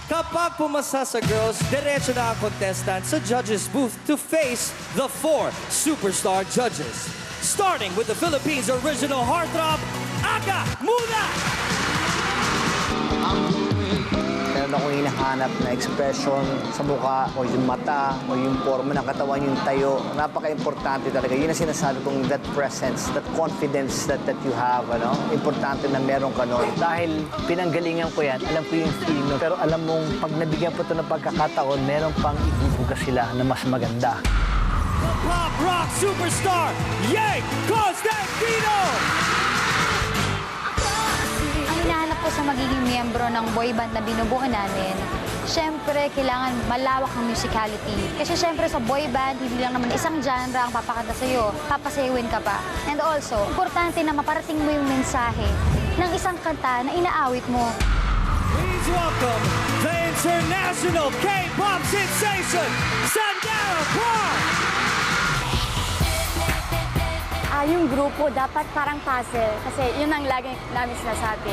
Kapag pumasa sa girls, diretso na ang contestant sa judges booth to face the 4 superstar judges. Starting with the Philippines' original heartthrob, Aga Muda! Meron akong hinahanap na expression sa mukha o yung mata o yung forma ng katawan, yung tayo. Napaka-importante talaga. Yun ang sinasabi kong that presence, that confidence that you have. Ano? Importante na meron ka nun. Dahil pinanggalingan ko yan, alam ko yung feeling nun. Pero alam mong pag nabigyan po ito ng pagkakataon, meron pang ibubuga sila na mas maganda. The pop rock superstar, Ye Constantino! Ang hinahanap ko sa magiging miyembro ng boy band na binubuo namin, syempre, kailangan malawak ang musicality. Kasi syempre sa boy band, hindi lang naman isang genre ang papakanta sa'yo, papasayawin ka pa. And also, importante na maparating mo yung mensahe ng isang kanta na inaawit mo. Please welcome the international K-pop sensation, Sandara Park! Yung grupo dapat parang puzzle kasi yun ang lagi namin sinasabi.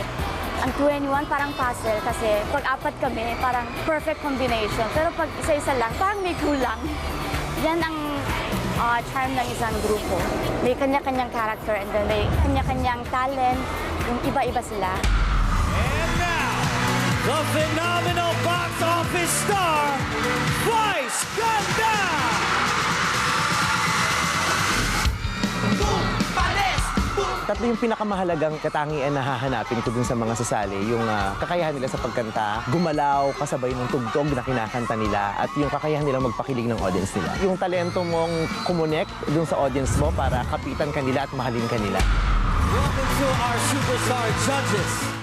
Ang 21 parang puzzle kasi pag apat kami parang perfect combination. Pero pag isa-isa lang, parang may kulang. Yan ang charm ng isang grupo. May kanya-kanyang character and then may kanya-kanyang talent. Yung iba-iba sila. And now, the phenomenal box office star, Vice Ganda! Tatlo yung pinakamahalagang katangian na hahanapin ko dun sa mga sasali. Yung kakayahan nila sa pagkanta, gumalaw kasabay ng tugtog na kinakanta nila, at yung kakayahan nila magpakilig ng audience nila. Yung talento mong kumonect dun sa audience mo para kapitan kanila at mahalin kanila. Welcome to our superstar judges.